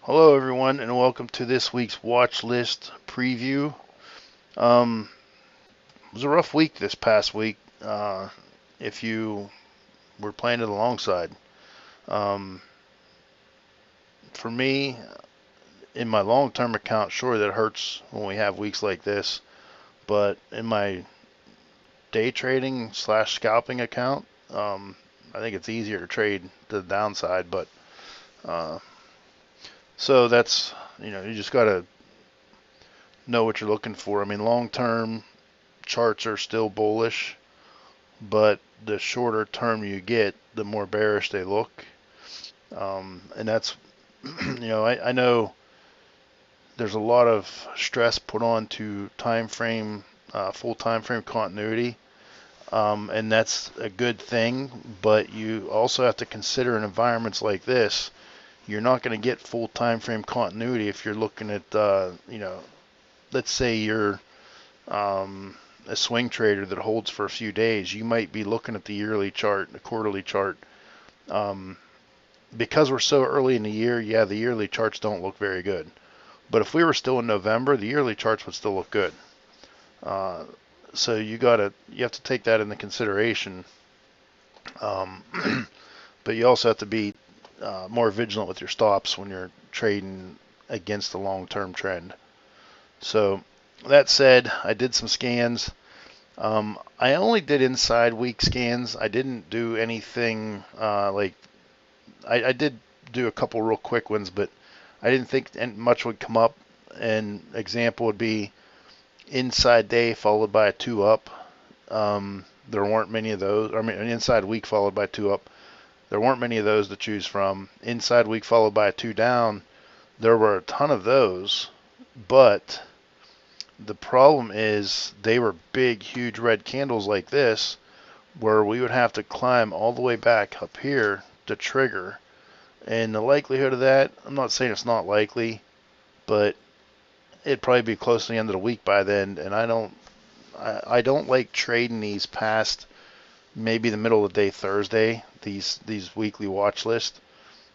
Hello everyone and welcome to this week's watch list preview. Um, it was a rough week this past week if you were playing it alongside. Um, for me, in my long-term account, sure that hurts when we have weeks like this, but in my day trading slash scalping account, I think it's easier to trade to the downside, but uh, so that's, you just got to know what you're looking for. I mean, long-term charts are still bullish, but the shorter term you get, the more bearish they look. And that's, I know there's a lot of stress put on to time frame, full time frame continuity, and that's a good thing. But you also have to consider in environments like this, you're not going to get full time frame continuity if you're looking at, let's say you're a swing trader that holds for a few days. You might be looking at the yearly chart, the quarterly chart. Um, because we're so early in the year, yeah, the yearly charts don't look very good. But if we were still in November, the yearly charts would still look good. Uh, so you have to take that into consideration. Um, but you also have to be more vigilant with your stops when you're trading against the long-term trend. So that said, I did some scans. I only did inside week scans. I didn't do anything like I did do a couple real quick ones, but I didn't think much would come up. An example would be inside day followed by a two up. There weren't many of those. I mean, an inside week followed by two up. There weren't many of those to choose from. Inside week followed by a two down. There were a ton of those, but the problem is they were big, huge red candles like this, where we would have to climb all the way back up here to trigger. And the likelihood of that, I'm not saying it's not likely, but it'd probably be close to the end of the week by then. And I don't like trading these past maybe the middle of the day Thursday, these weekly watch lists,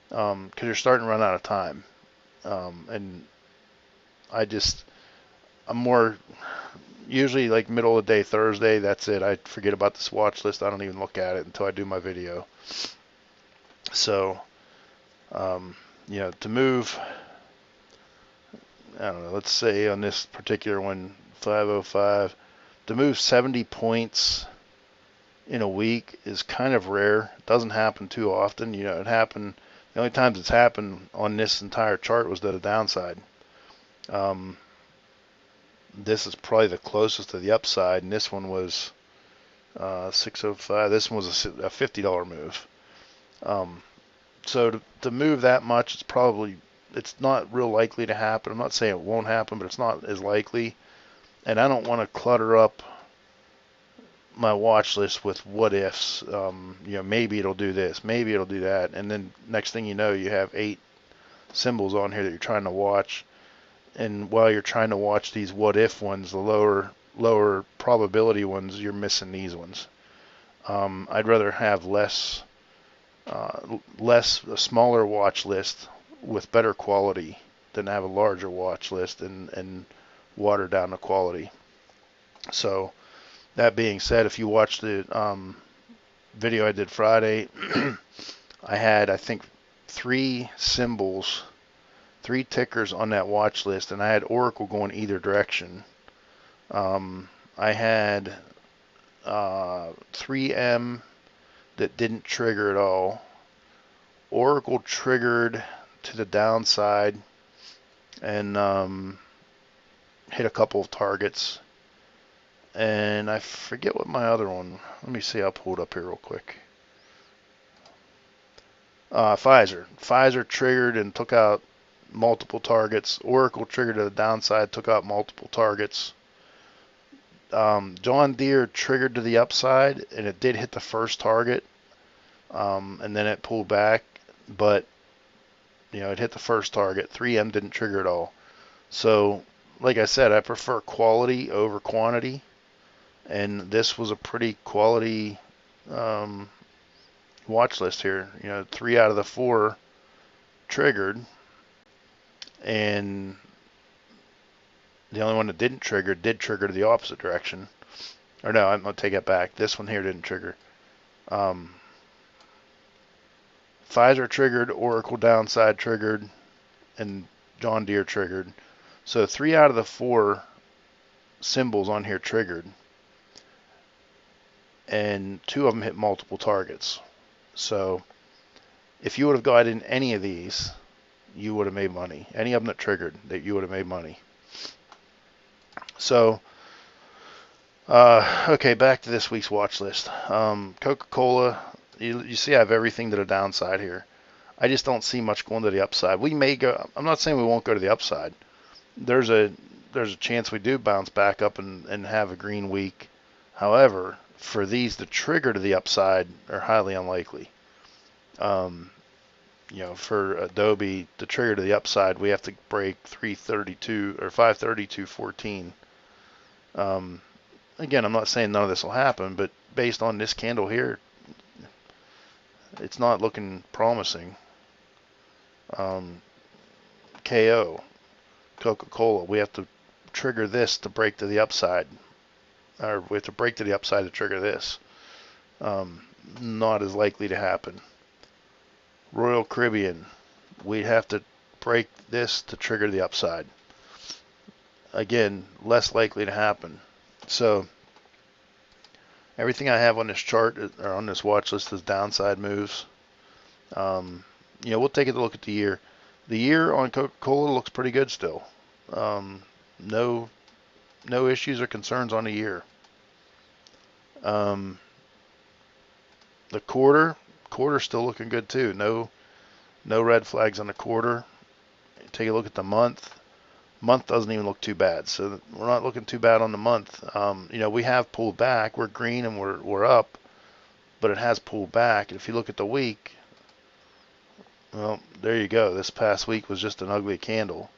because you're starting to run out of time. And I'm more usually like middle of the day Thursday. That's it. I forget about this watch list. I don't even look at it until I do my video. So, to move, I don't know, let's say on this particular one, 505, to move 70 points in a week is kind of rare. It doesn't happen too often. It happened, the only times it's happened on this entire chart was to the downside. This is probably the closest to the upside, and this one was 605. This one was a $50 move. So to move that much, it's not real likely to happen. I'm not saying it won't happen, but it's not as likely. And I don't want to clutter up my watch list with what ifs. Maybe it'll do this, maybe it'll do that, and then next thing you know, you have 8 symbols on here that you're trying to watch. And while you're trying to watch these what if ones, the lower probability ones, you're missing these ones. I'd rather have a smaller watch list with better quality than have a larger watch list and water down the quality. So that being said, if you watch the video I did Friday, I had, I think, 3 symbols, 3 tickers on that watch list, and I had Oracle going either direction. I had 3M that didn't trigger at all. Oracle triggered to the downside and hit a couple of targets. And I forget what my other one, let me see, I'll pull it up here real quick. Pfizer triggered and took out multiple targets. Oracle triggered to the downside, took out multiple targets. John Deere triggered to the upside, and it did hit the first target, and then it pulled back, but it hit the first target. 3M didn't trigger at all. So, like I said, I prefer quality over quantity, and this was a pretty quality watch list here. 3 out of the 4 triggered, and the only one that did trigger to the opposite direction. Or no, I'm going to take it back. This one here didn't trigger. Pfizer triggered, Oracle downside triggered, and John Deere triggered. So 3 out of the 4 symbols on here triggered, and 2 of them hit multiple targets. So if you would have got in any of these, you would have made money. Any of them that triggered, that you would have made money. So, okay, back to this week's watch list. Coca-Cola, you see I have everything to the downside here. I just don't see much going to the upside. We may go, I'm not saying we won't go to the upside. There's a chance we do bounce back up and have a green week. However, for these to trigger to the upside are highly unlikely. For Adobe to trigger to the upside, we have to break 332 or 532.14. Again, I'm not saying none of this will happen, but based on this candle here, it's not looking promising. KO, Coca-Cola, we have to trigger this to break to the upside, or we have to break to the upside to trigger this. Not as likely to happen. Royal Caribbean, we have to break this to trigger the upside. Again, less likely to happen. So everything I have on this chart or on this watch list is downside moves. We'll take a look at the year. The year on Coca-Cola looks pretty good still. No issues or concerns on the year. The quarter's still looking good too. No red flags on the quarter. Take a look at the month. Month doesn't even look too bad, so we're not looking too bad on the month. We have pulled back. We're green and we're up, but it has pulled back. And if you look at the week, well, there you go. This past week was just an ugly candle.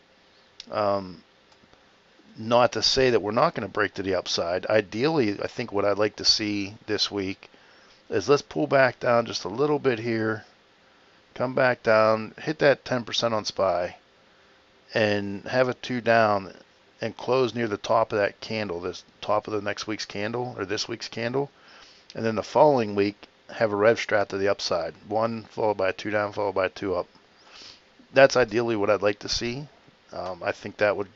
Not to say that we're not going to break to the upside. Ideally, I think what I'd like to see this week is let's pull back down just a little bit here, come back down, hit that 10% on SPY, and have a 2 down and close near the top of that candle, this top of the next week's candle or this week's candle, and then the following week have a rev strat to the upside, 1 followed by a 2 down followed by a 2 up. That's ideally what I'd like to see. I think that would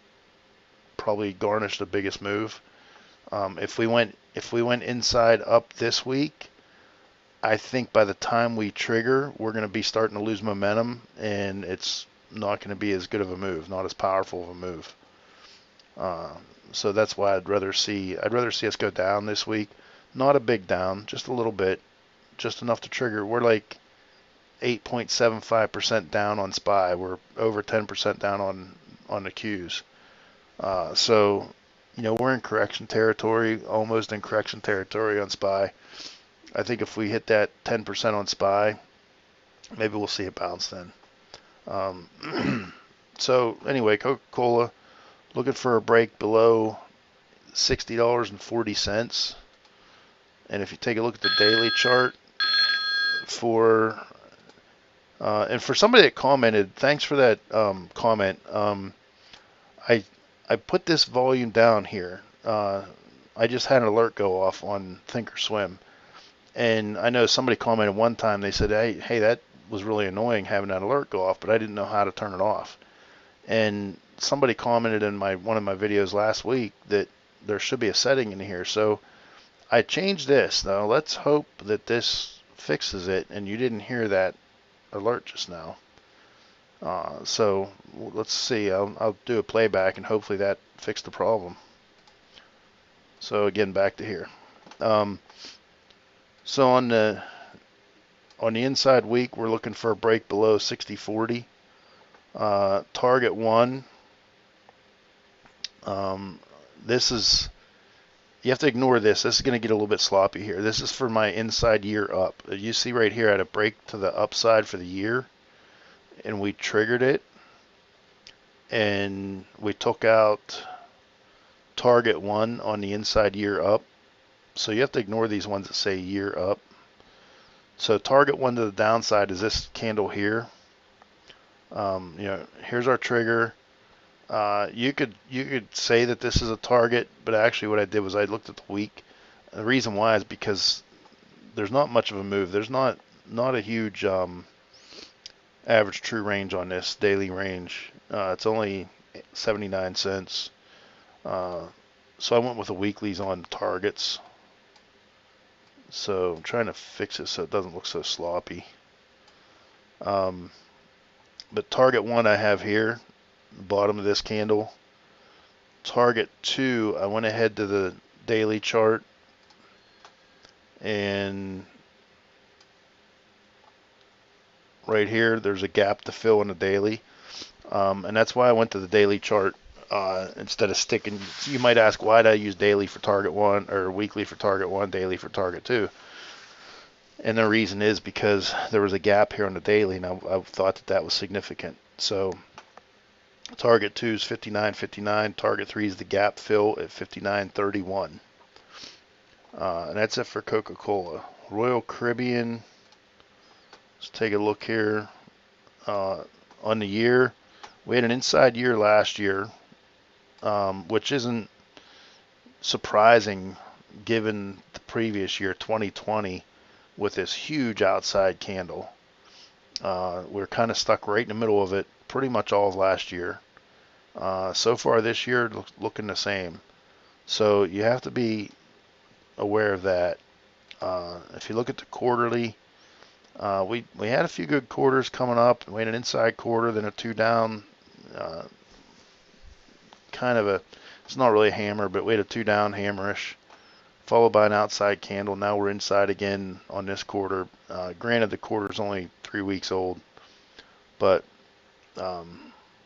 probably garnish the biggest move. If we went inside up this week, I think by the time we trigger, we're going to be starting to lose momentum, and it's not going to be as good of a move, not as powerful of a move. So that's why I'd rather see us go down this week. Not a big down, just a little bit, just enough to trigger. We're like 8.75% down on SPY. We're over 10% down on the Qs. So we're in correction territory, almost in correction territory on SPY. I think if we hit that 10% on SPY, maybe we'll see a bounce then. So anyway, Coca-Cola looking for a break below $60.40. And if you take a look at the daily chart and for somebody that commented, thanks for that comment. I put this volume down here. I just had an alert go off on Thinkorswim. And I know somebody commented one time, they said, hey, that was really annoying having that alert go off, but I didn't know how to turn it off. And somebody commented in one of my videos last week that there should be a setting in here. So I changed this. Now let's hope that this fixes it and you didn't hear that alert just now. So let's see. I'll do a playback and hopefully that fixed the problem. So again, back to here. So on the inside week, we're looking for a break below 60.40. Target 1. This is, you have to ignore this. This is going to get a little bit sloppy here. This is for my inside year up. You see right here, I had a break to the upside for the year, and we triggered it, and we took out target 1 on the inside year up. So you have to ignore these ones that say year up. So target 1 to the downside is this candle here. Here's our trigger. You could say that this is a target, but actually what I did was I looked at the week. The reason why is because there's not much of a move. There's not a huge average true range on this daily range. It's only 79 cents. So I went with the weeklies on targets. So I'm trying to fix it so it doesn't look so sloppy. But target 1 I have here, bottom of this candle. Target 2, I went ahead to the daily chart, and right here there's a gap to fill in the daily, and that's why I went to the daily chart instead of sticking. You might ask, why did I use daily for target 1 or weekly for target 1, daily for target 2? And the reason is because there was a gap here on the daily, and I thought that was significant. So target 2 is 59.59. Target 3 is the gap fill at 59.31. And that's it for Coca-Cola. Royal Caribbean, let's take a look here. On the year, we had an inside year last year, which isn't surprising given the previous year, 2020, with this huge outside candle. We're kind of stuck right in the middle of it pretty much all of last year. So far this year, looking the same. So you have to be aware of that. If you look at the quarterly, we had a few good quarters coming up. We had an inside quarter, then a 2 down, kind of a, it's not really a hammer, but we had a 2 down hammerish, followed by an outside candle. Now we're inside again on this quarter. Granted, the quarter's only 3 weeks old, but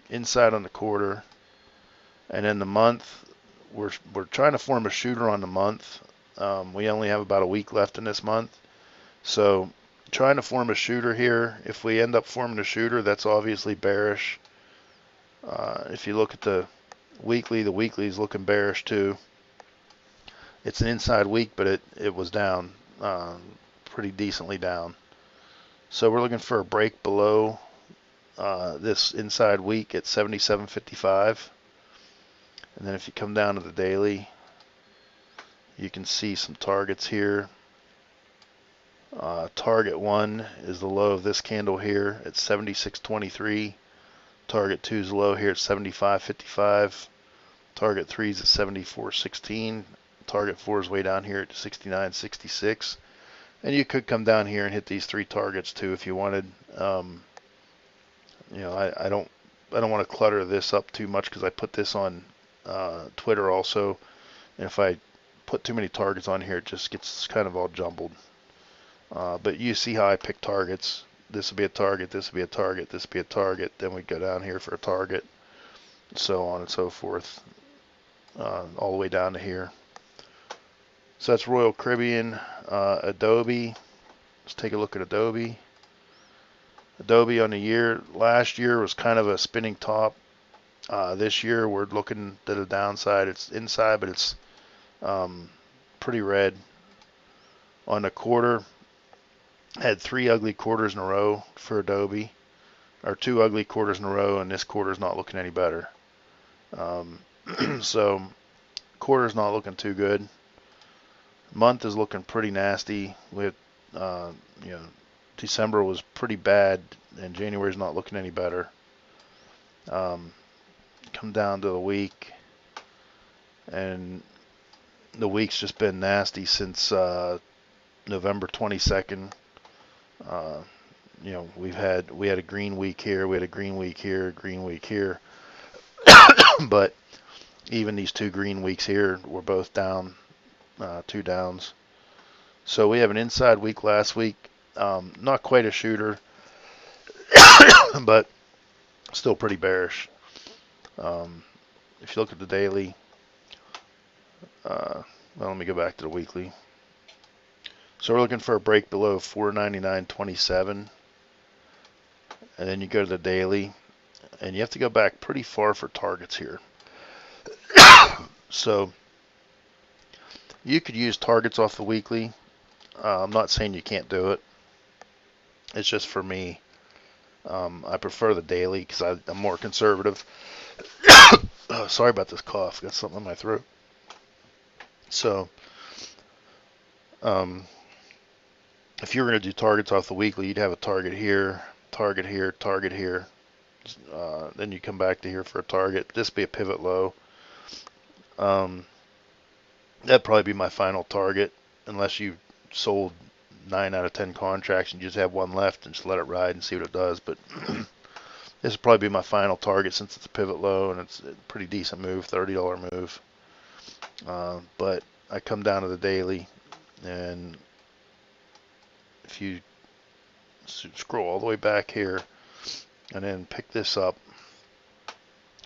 inside on the quarter. And then the month, we're trying to form a shooter on the month. We only have about a week left in this month, so trying to form a shooter here. If we end up forming a shooter, that's obviously bearish. If you look at the weekly is looking bearish too. It's an inside week, but it was down, pretty decently down. So we're looking for a break below this inside week at 77.55. And then if you come down to the daily, you can see some targets here. Target 1 is the low of this candle here at 76.23. Target 2 is low here at 75.55. Target 3 is at 74.16. Target 4 is way down here at 69.66. And you could come down here and hit these 3 targets too if you wanted. You know, I don't want to clutter this up too much because I put this on Twitter also. And if I put too many targets on here, it just gets kind of all jumbled. But you see how I pick targets. This will be a target, this will be a target, this will be a target. Then we go down here for a target, so on and so forth, all the way down to here. So that's Royal Caribbean. Adobe. Let's take a look at Adobe. Adobe on the year, last year was kind of a spinning top. This year we're looking to the downside. It's inside, but it's pretty red. On the quarter, had 3 ugly quarters in a row for Adobe, or 2 ugly quarters in a row, and this quarter's not looking any better. So quarter's not looking too good. Month is looking pretty nasty. With you know, December was pretty bad, and January's not looking any better. Come down to the week, and the week's just been nasty since November 22nd. You know, we had a green week here, we had a green week here, green week here. But even these 2 green weeks here were both down, 2 downs. So we have an inside week last week. Not quite a shooter, but still pretty bearish. If you look at the daily, well, let me go back to the weekly. So we're looking for a break below 499.27, and then you go to the daily, and you have to go back pretty far for targets here. So you could use targets off the weekly. I'm not saying you can't do it. It's just, for me, I prefer the daily because I'm more conservative. Oh, sorry about this cough. Got something in my throat. So, um, if you were going to do targets off the weekly, you'd have a target here, target here, target here. Then you come back to here for a target. This would be a pivot low. That'd probably be my final target, unless you sold 9 out of 10 contracts and you just have one left and just let it ride and see what it does. But this would probably be my final target since it's a pivot low and it's a pretty decent move, $30 move. But I come down to the daily, and if you scroll all the way back here and then pick this up,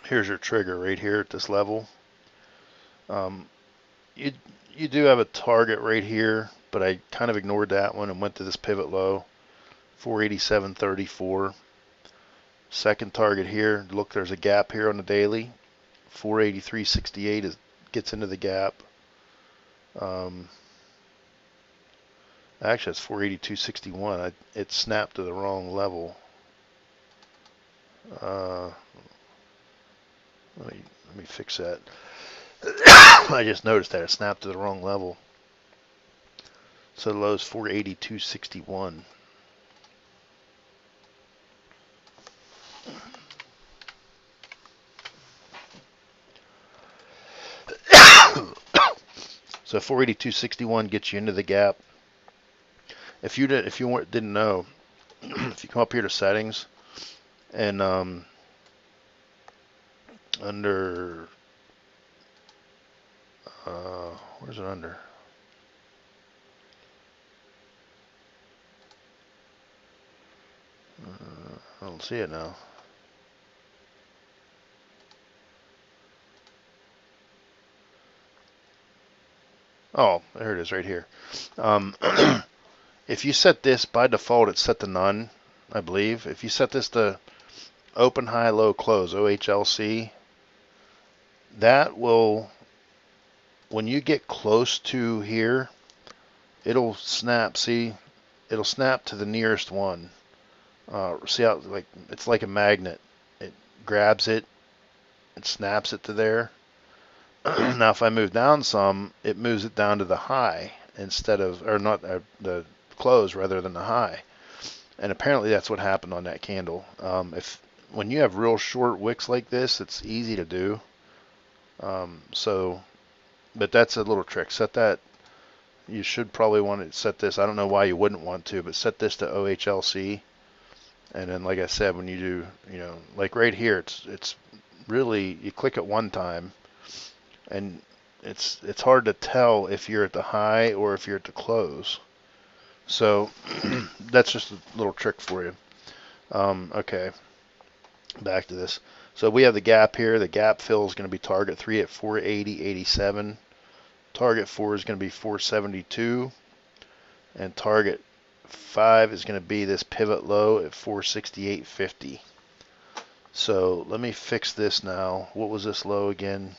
here's your trigger right here at this level. You do have a target right here, but I kind of ignored that one and went to this pivot low, 487.34. Second target here, look, there's a gap here on the daily, 483.68 gets into the gap. Actually, it's 482.61. It snapped to the wrong level. Let me fix that. I just noticed that it snapped to the wrong level. So the low is 482.61. So 482.61 gets you into the gap. If you didn't know, if you come up here to settings and under where's it under? I don't see it now. Oh, there it is right here. If you set this, by default it's set to none, I believe. If you set this to open, high, low, close, OHLC, that will, when you get close to here, it'll snap, see? It'll snap to the nearest one. See how, like, it's like a magnet. It grabs it, it snaps it to there. Now if I move down some, it moves it down to the high instead of, or not, the close rather than the high. And apparently that's what happened on that candle. When you have real short wicks like this, it's easy to do. But that's a little trick. Set that. You should probably want to set this. I don't know why you wouldn't want to, but set this to OHLC. And then, like I said, when you do, like right here, it's really, you click it one time, and it's hard to tell if you're at the high or if you're at the close. So that's just a little trick for you. Okay, back to this. So we have the gap here. The gap fill is going to be target 3 at 480.87. Target 4 is going to be 472. And target 5 is going to be this pivot low at 468.50. So let me fix this now. What was this low again?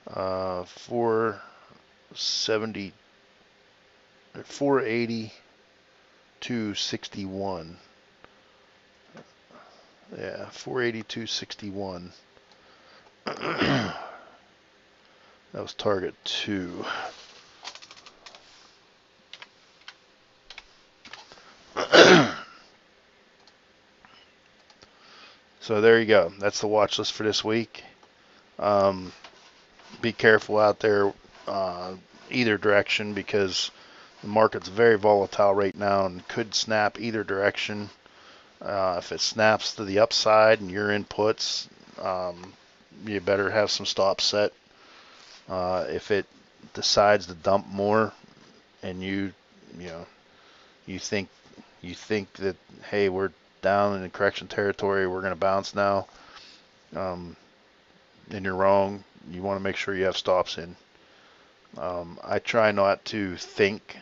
470. 482.61. Yeah, 482.61. That was target 2. So there you go. That's the watch list for this week. Be careful out there either direction, because the market's very volatile right now and could snap either direction. If it snaps to the upside and your inputs, you better have some stops set. If it decides to dump more and you think that, hey, we're down in the correction territory, we're going to bounce now, and you're wrong, you want to make sure you have stops in. I try not to think,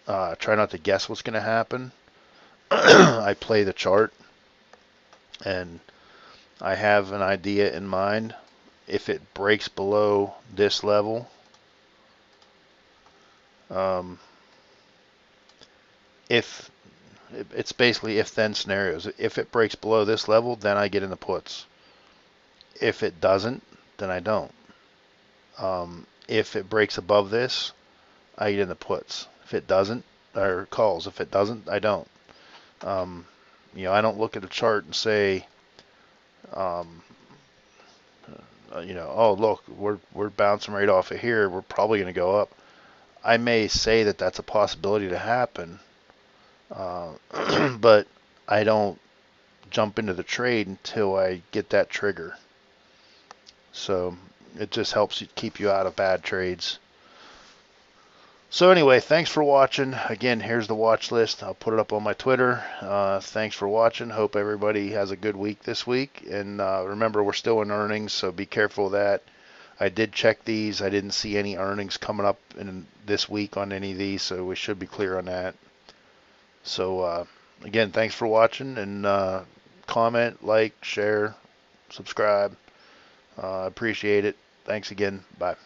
try not to guess what's going to happen. I play the chart, and I have an idea in mind. If it breaks below this level, if It's basically if-then scenarios. If it breaks below this level, then I get in the puts. If it doesn't, then I don't. If it breaks above this, I get in the puts. If it doesn't, or calls. If it doesn't, I don't. I don't look at a chart and say, oh look, we're bouncing right off of here. We're probably going to go up. I may say that that's a possibility to happen, but I don't jump into the trade until I get that trigger. So it just helps keep you out of bad trades. So anyway, thanks for watching. Again, here's the watch list. I'll put it up on my Twitter. Thanks for watching. Hope everybody has a good week this week. And remember, we're still in earnings, so be careful of that. I did check these. I didn't see any earnings coming up in this week on any of these, so we should be clear on that. So again, thanks for watching, and comment, like, share, subscribe. Appreciate it. Thanks again. Bye.